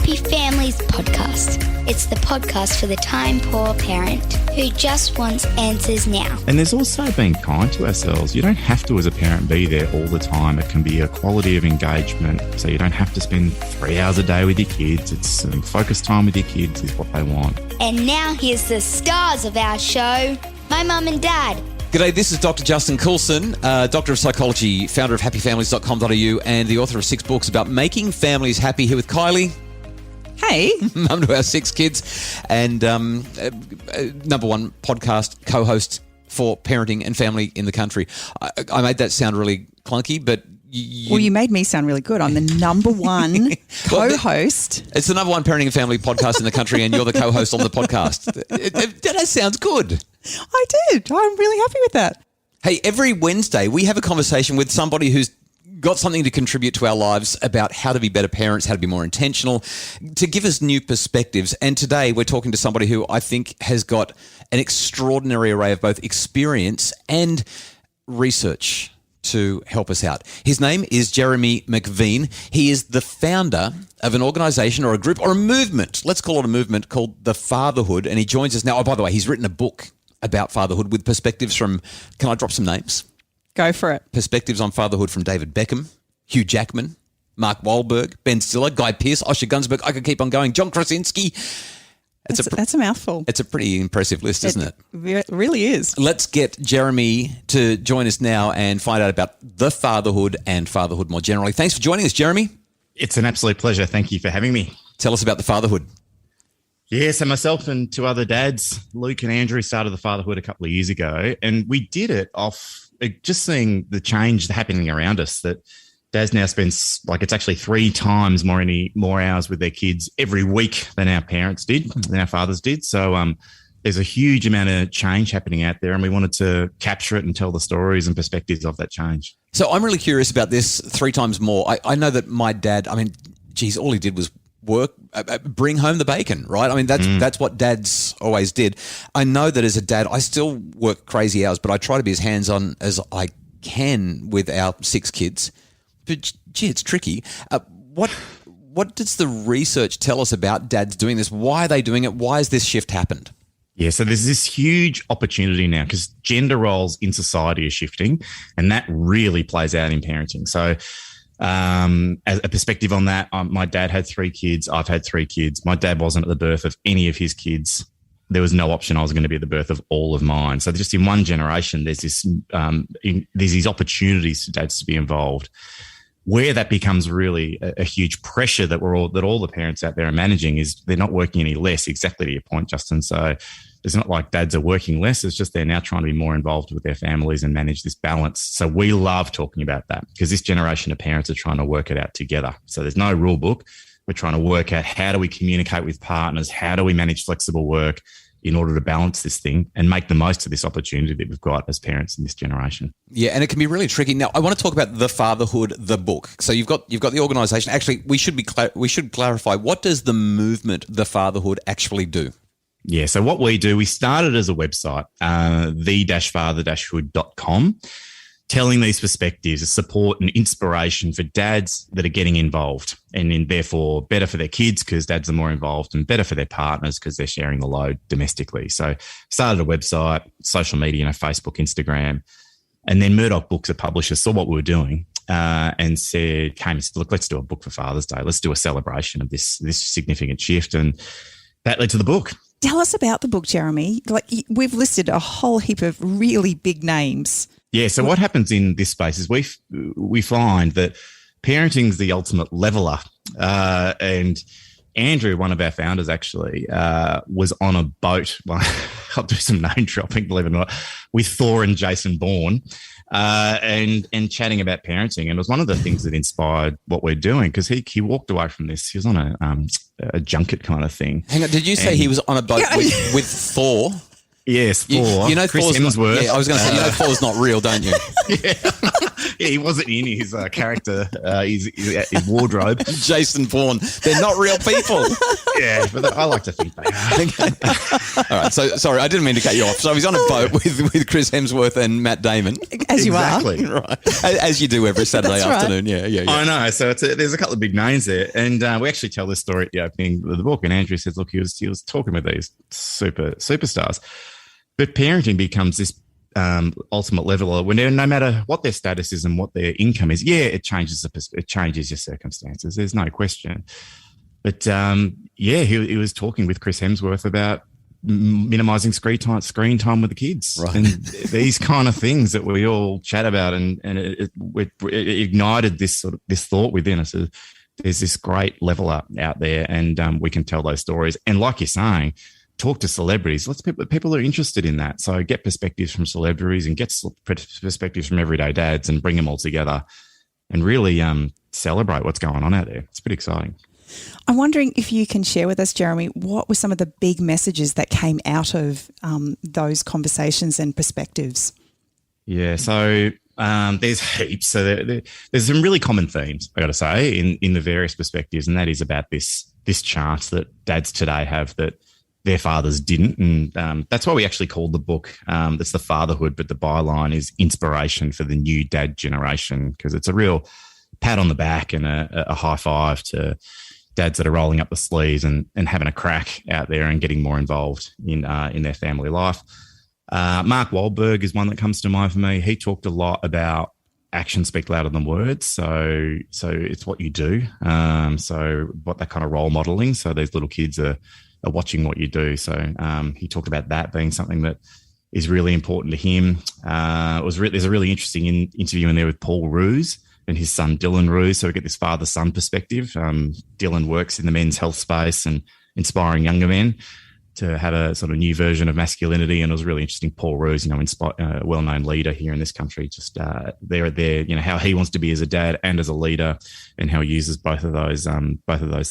Happy Families podcast. It's the podcast for the time-poor parent who just wants answers now. And there's also being kind to ourselves. You don't have to, as a parent, be there all the time. It can be a quality of engagement. So you don't have to spend 3 hours a day with your kids. It's some focused time with your kids is what they want. And now here's the stars of our show, my mum and dad. G'day, this is Dr. Justin Coulson, Doctor of Psychology, founder of happyfamilies.com.au and the author of 6 books about making families happy. Here with Kylie. Hey. Mum to our 6 kids and number one podcast co-host for parenting and family in the country. I made that sound really clunky, but... You made me sound really good. I'm the number one co-host. It's the number one parenting and family podcast in the country, and you're the co-host on the podcast. That sounds good. I did. I'm really happy with that. Hey, every Wednesday we have a conversation with somebody who's got something to contribute to our lives about how to be better parents, how to be more intentional, to give us new perspectives. And today we're talking to somebody who I think has got an extraordinary array of both experience and research to help us out. His name is Jeremy Macvean. He is the founder of an organisation or a group or a movement, let's call it a movement, called the Fatherhood. And he joins us now. Oh, by the way, he's written a book about fatherhood with perspectives from, can I drop some names? Go for it. Perspectives on fatherhood from David Beckham, Hugh Jackman, Mark Wahlberg, Ben Stiller, Guy Pearce, Osher Gunsberg. I could keep on going. John Krasinski. That's a mouthful. It's a pretty impressive list, isn't it? It really is. Let's get Jeremy to join us now and find out about the fatherhood and fatherhood more generally. Thanks for joining us, Jeremy. It's an absolute pleasure. Thank you for having me. Tell us about the fatherhood. Yeah, so myself and 2 other dads, Luke and Andrew, started the Fatherhood a couple of years ago, and we did it off just seeing the change happening around us, that dads now spends, it's actually 3 times more hours with their kids every week than our parents did, than our fathers did. So there's a huge amount of change happening out there, and we wanted to capture it and tell the stories and perspectives of that change. So I'm really curious about this 3 times more. I know that my dad, all he did was work, bring home the bacon, right? That's what dads always did. I know that as a dad, I still work crazy hours, but I try to be as hands-on as I can with our 6 kids. But gee, it's tricky. What does the research tell us about dads doing this? Why are they doing it? Why has this shift happened? Yeah, so there's this huge opportunity now because gender roles in society are shifting, and that really plays out in parenting. So as a perspective on that, my dad had 3 kids. I've had 3 kids. My dad wasn't at the birth of any of his kids. There was no option I was going to be at the birth of all of mine. So just in one generation, there's these opportunities for dads to be involved. Where that becomes really a huge pressure that all the parents out there are managing is they're not working any less, exactly to your point, Justin. So it's not like dads are working less. It's just they're now trying to be more involved with their families and manage this balance. So we love talking about that because this generation of parents are trying to work it out together. So there's no rule book. We're trying to work out how do we communicate with partners? How do we manage flexible work in order to balance this thing and make the most of this opportunity that we've got as parents in this generation. Yeah, and it can be really tricky. Now, I want to talk about the Fatherhood, the book. So you've got the organisation. Actually, we should clarify, what does the movement, the Fatherhood, actually do? Yeah, so what we do, we started as a website, the-father-hood.com, telling these perspectives, a support and inspiration for dads that are getting involved and therefore better for their kids because dads are more involved and better for their partners because they're sharing the load domestically. So started a website, social media, Facebook, Instagram, and then Murdoch Books, a publisher, saw what we were doing and said, look, let's do a book for Father's Day. Let's do a celebration of this significant shift. And that led to the book. Tell us about the book, Jeremy. We've listed a whole heap of really big names. Yeah, so what happens in this space is we find that parenting's the ultimate leveler. And Andrew, one of our founders actually, was on a boat. Well, I'll do some name dropping, believe it or not, with Thor and Jason Bourne and chatting about parenting. And it was one of the things that inspired what we're doing because he walked away from this. He was on a junket kind of thing. Hang on, did you say he was on a boat with Thor? Yes, Thor. You know Chris Thor's Hemsworth. I was going to say, Thor's not real, don't you? Yeah. Yeah, he wasn't in his character, his wardrobe. Jason Bourne. They're not real people. Yeah, but I like to think they are. All right. So, sorry, I didn't mean to cut you off. So he's on a boat with Chris Hemsworth and Matt Damon. As you Exactly. are. Right. As you do every Saturday That's right. afternoon. Yeah. I know. So there's a couple of big names there. And we actually tell this story at the opening of the book. And Andrew says, look, he was talking with these superstars. But parenting becomes this ultimate level when no matter what their status is and what their income is, it changes your circumstances. There's no question. But he was talking with Chris Hemsworth about minimizing screen time with the kids, right. And these kind of things that we all chat about, and it ignited this thought within us. There's this great level up out there, and we can tell those stories. And like you're saying, talk to celebrities. People are interested in that. So get perspectives from celebrities and get perspectives from everyday dads and bring them all together and really celebrate what's going on out there. It's pretty exciting. I'm wondering if you can share with us, Jeremy, what were some of the big messages that came out of those conversations and perspectives? Yeah, so there's heaps. So there's some really common themes, I got to say, in the various perspectives, and that is about this chart that dads today have that their fathers didn't. And that's why we actually called the book, it's The Fatherhood, but the byline is Inspiration for the New Dad Generation, because it's a real pat on the back and a high five to dads that are rolling up the sleeves and having a crack out there and getting more involved in their family life. Mark Wahlberg is one that comes to mind for me. He talked a lot about actions speak louder than words. So it's what you do. So what that kind of role modeling. So these little kids are watching what you do. So he talked about that being something that is really important to him. There's a really interesting interview in there with Paul Roos and his son Dylan Roos. So we get this father-son perspective. Dylan works in the men's health space and inspiring younger men to have a sort of new version of masculinity. And it was really interesting. Paul Roos, well-known leader here in this country, just there, how he wants to be as a dad and as a leader, and how he uses both of those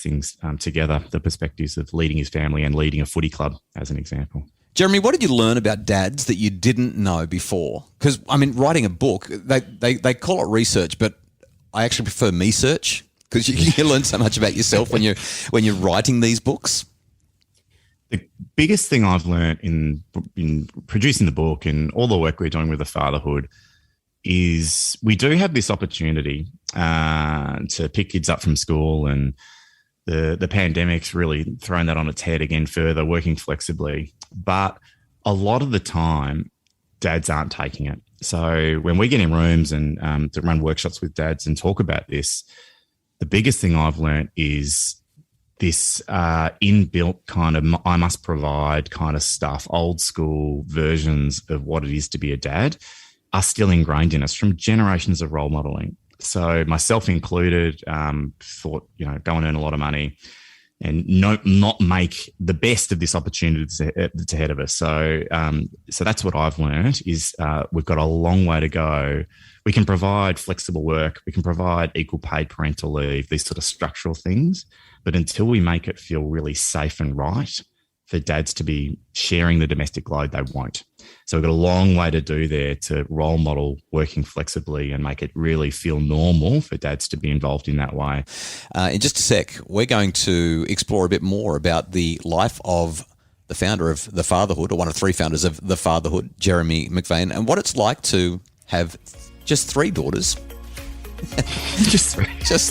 things together, the perspectives of leading his family and leading a footy club, as an example. Jeremy, what did you learn about dads that you didn't know before? Because, writing a book, they call it research, but I actually prefer me-search, because you learn so much about yourself when you're writing these books. The biggest thing I've learned in producing the book and all the work we're doing with the Fatherhood is we do have this opportunity to pick kids up from school, and the pandemic's really thrown that on its head again further, working flexibly. But a lot of the time, dads aren't taking it. So when we get in rooms and to run workshops with dads and talk about this, the biggest thing I've learned is this inbuilt kind of I must provide kind of stuff, old school versions of what it is to be a dad are still ingrained in us from generations of role modeling. So myself included, thought, go and earn a lot of money and not make the best of this opportunity that's ahead of us. So that's what I've learned is we've got a long way to go. We can provide flexible work. We can provide equal paid parental leave, these sort of structural things. But until we make it feel really safe and right for dads to be sharing the domestic load, they won't. So we've got a long way to do there to role model working flexibly and make it really feel normal for dads to be involved in that way. In just a sec, we're going to explore a bit more about the life of the founder of The Fatherhood, or one of three founders of The Fatherhood, Jeremy Macvean, and what it's like to have just 3 daughters. Just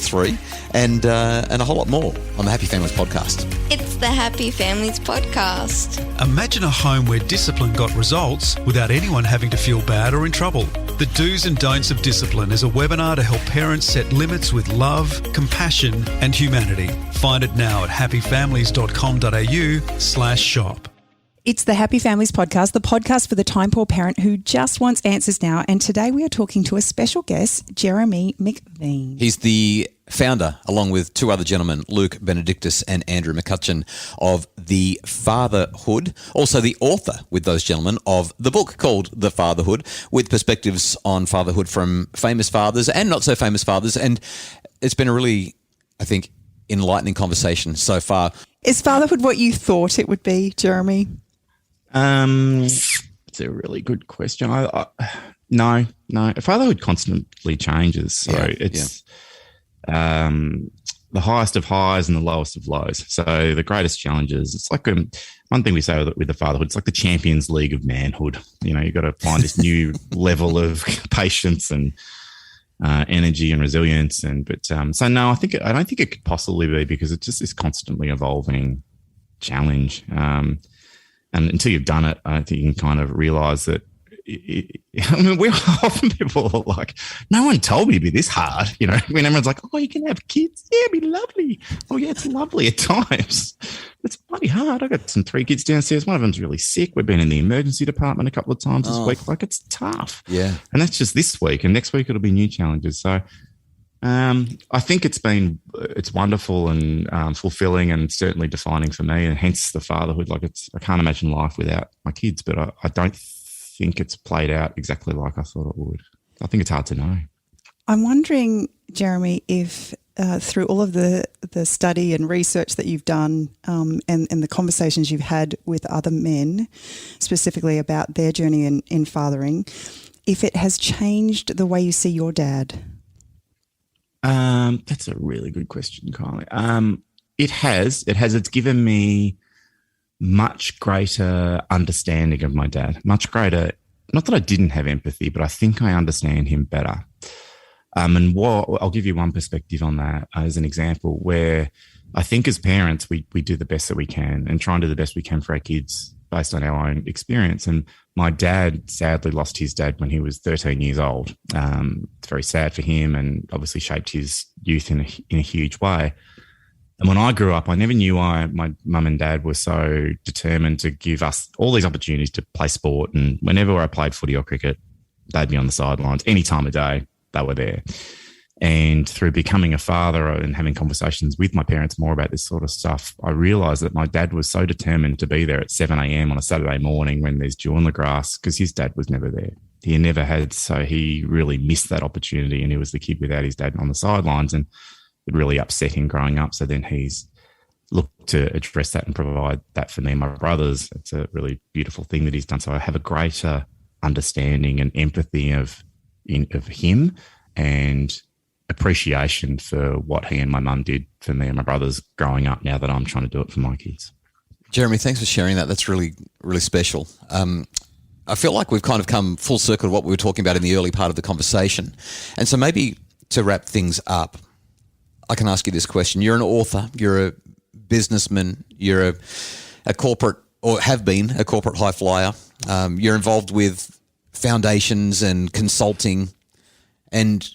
three, and a whole lot more on the Happy Families podcast. It's the Happy Families podcast. Imagine a home where discipline got results without anyone having to feel bad or in trouble. The Do's and Don'ts of Discipline is a webinar to help parents set limits with love, compassion, and humanity. Find it now at happyfamilies.com.au/shop. It's the Happy Families podcast, the podcast for the time-poor parent who just wants answers now. And today we are talking to a special guest, Jeremy Macvean. He's the founder, along with 2 other gentlemen, Luke Benedictus and Andrew McCutcheon, of The Fatherhood. Also the author with those gentlemen of the book called The Fatherhood, with perspectives on fatherhood from famous fathers and not so famous fathers. And it's been a really, I think, enlightening conversation so far. Is fatherhood what you thought it would be, Jeremy? It's a really good question. No. Fatherhood constantly changes. So Yeah, it's the highest of highs and the lowest of lows. So the greatest challenges, it's like one thing we say with the fatherhood, it's like the Champions League of manhood. You know, you've got to find this new level of patience and energy and resilience. So no, I don't think it could possibly be, because it's just this constantly evolving challenge. And until you've done it, I don't think you can kind of realize that. I mean, we're often people are like, no one told me to be this hard. You know, when everyone's like, oh, you can have kids. Yeah, it'd be lovely. Oh, yeah, it's lovely at times. It's bloody hard. I got 3 kids downstairs. One of them's really sick. We've been in the emergency department a couple of times this week. Like, it's tough. Yeah. And that's just this week. And next week it'll be new challenges. So I think it's wonderful and fulfilling and certainly defining for me, and hence the fatherhood. Like, I can't imagine life without my kids, but I don't think it's played out exactly like I thought it would. I think it's hard to know. I'm wondering, Jeremy, if through all of the study and research that you've done and the conversations you've had with other men, specifically about their journey in fathering, if it has changed the way you see your dad. That's a really good question, Kylie. It has. It's given me much greater understanding of my dad, much greater. Not that I didn't have empathy, but I think I understand him better. And I'll give you one perspective on that as an example, where I think as parents, we do the best that we can and try and do the best we can for our kids based on our own experience. And my dad sadly lost his dad when he was 13 years old. It's very sad for him, and obviously shaped his youth in a huge way. And when I grew up, I never knew why my mum and dad were so determined to give us all these opportunities to play sport. And whenever I played footy or cricket, they'd be on the sidelines any time of day. They were there. And through becoming a father and having conversations with my parents more about this sort of stuff, I realised that my dad was so determined to be there at 7 a.m. on a Saturday morning when there's dew on the grass, because his dad was never there. He never had, so he really missed that opportunity, and he was the kid without his dad on the sidelines, and it really upset him growing up. So then he's looked to address that and provide that for me and my brothers. It's a really beautiful thing that he's done. So I have a greater understanding and empathy of him, and appreciation for what he and my mum did for me and my brothers growing up, now that I'm trying to do it for my kids. Jeremy, thanks for sharing that. That's really, really special. I feel like we've kind of come full circle to what we were talking about in the early part of the conversation. And so maybe to wrap things up, I can ask you this question. You're an author, you're a businessman, you're a corporate, or have been a corporate high flyer. You're involved with foundations and consulting, and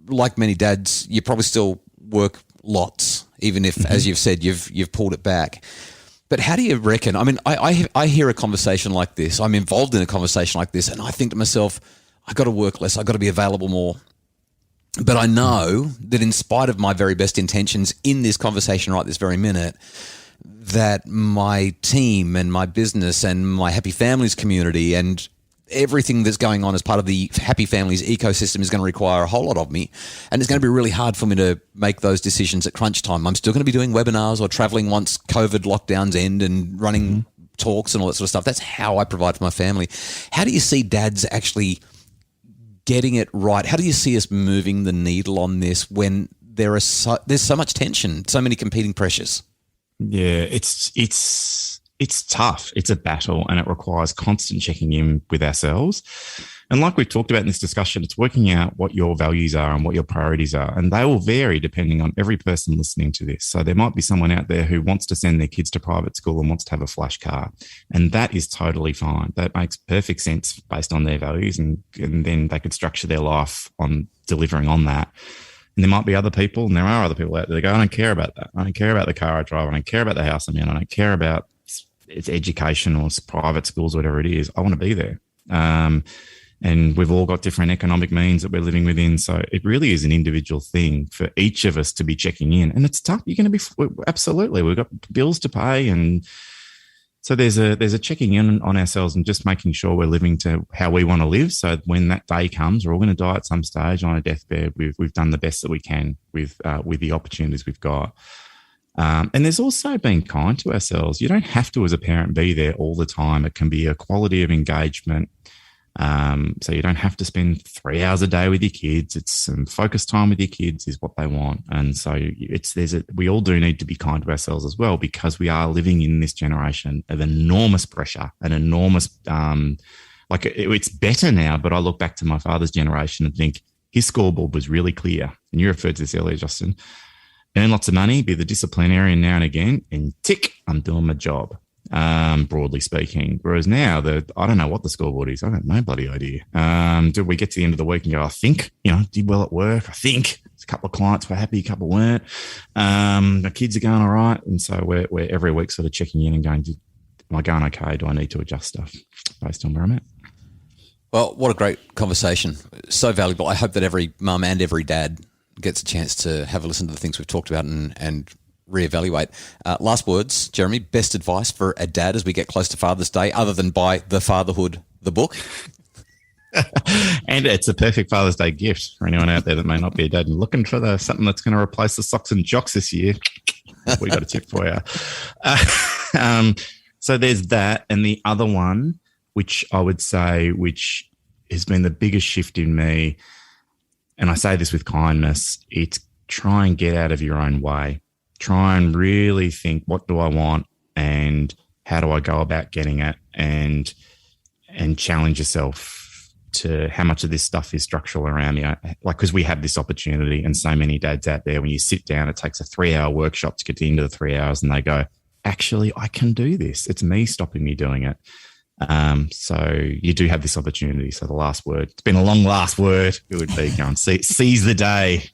like many dads, you probably still work lots, even if, as you've said, you've pulled it back. But how do you reckon? I mean, I hear a conversation like this. I'm involved in a conversation like this, and I think to myself, I got to work less. I got to be available more. But I know that in spite of my very best intentions in this conversation right this very minute, that my team and my business and my Happy Families community and everything that's going on as part of the Happy Families ecosystem is going to require a whole lot of me. And it's going to be really hard for me to make those decisions at crunch time. I'm still going to be doing webinars or traveling once COVID lockdowns end and running talks and all that sort of stuff. That's how I provide for my family. How do you see dads actually getting it right? How do you see us moving the needle on this when there's so much tension, so many competing pressures? Yeah, it's tough. It's a battle, and it requires constant checking in with ourselves. And like we've talked about in this discussion, it's working out what your values are and what your priorities are. And they will vary depending on every person listening to this. So there might be someone out there who wants to send their kids to private school and wants to have a flash car. And that is totally fine. That makes perfect sense based on their values. And then they could structure their life on delivering on that. And there might be other people, and there are other people out there that go, I don't care about that. I don't care about the car I drive. I don't care about the house I'm in. I don't care about its education or private schools, whatever it is. I want to be there. And we've all got different economic means that we're living within. So it really is an individual thing for each of us to be checking in. And it's tough. You're going to be, absolutely, we've got bills to pay. And so there's a checking in on ourselves and just making sure we're living to how we want to live. So when that day comes, we're all going to die at some stage on a deathbed. We've done the best that we can with the opportunities we've got. And there's also being kind to ourselves. You don't have to, as a parent, be there all the time. It can be a quality of engagement. So you don't have to spend 3 hours a day with your kids. It's some focused time with your kids is what they want. And so we all do need to be kind to ourselves as well, because we are living in this generation of enormous pressure and enormous, it's better now, but I look back to my father's generation and think his scoreboard was really clear. And you referred to this earlier, Justin. Earn lots of money, be the disciplinarian now and again, and tick, I'm doing my job. Broadly speaking. Whereas now, I don't know what the scoreboard is. I have no bloody idea. Do we get to the end of the week and go, I think, did well at work. I think a couple of clients were happy, a couple weren't. The kids are going all right. And so we're every week sort of checking in and going, am I going okay? Do I need to adjust stuff based on where I'm at? Well, what a great conversation. So valuable. I hope that every mum and every dad gets a chance to have a listen to the things we've talked about and reevaluate. Last words, Jeremy, best advice for a dad as we get close to Father's Day, other than buy The Fatherhood, the book? And it's a perfect Father's Day gift for anyone out there that may not be a dad and looking for something that's going to replace the socks and jocks this year. We got a tip for you. So there's that. And the other one, which I would say, which has been the biggest shift in me, and I say this with kindness, it's try and get out of your own way. Try and really think, what do I want and how do I go about getting it, and challenge yourself to how much of this stuff is structural around you. Because we have this opportunity, and so many dads out there, when you sit down, it takes a 3-hour workshop to get into the 3 hours and they go, actually, I can do this. It's me stopping me doing it. So you do have this opportunity. So the last word, it's been a long last word. It would be go and seize the day,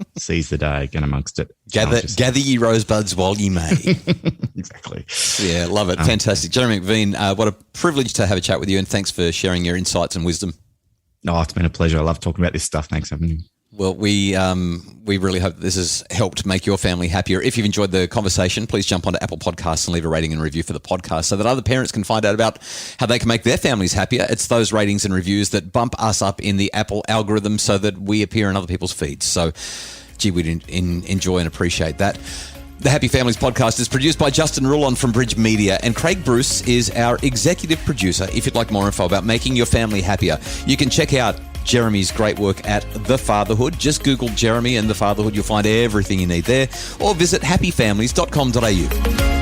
get amongst it. Gather ye rosebuds while ye may. Exactly. Yeah, love it. Fantastic. Jeremy Macvean, what a privilege to have a chat with you, and thanks for sharing your insights and wisdom. Oh, it's been a pleasure. I love talking about this stuff. Thanks for having me. Well, we really hope this has helped make your family happier. If you've enjoyed the conversation, please jump onto Apple Podcasts and leave a rating and review for the podcast so that other parents can find out about how they can make their families happier. It's those ratings and reviews that bump us up in the Apple algorithm so that we appear in other people's feeds. So, we'd enjoy and appreciate that. The Happy Families podcast is produced by Justin Rulon from Bridge Media, and Craig Bruce is our executive producer. If you'd like more info about making your family happier, you can check out Jeremy's great work at The Fatherhood. Just Google Jeremy and The Fatherhood. You'll find everything you need there. Or visit happyfamilies.com.au.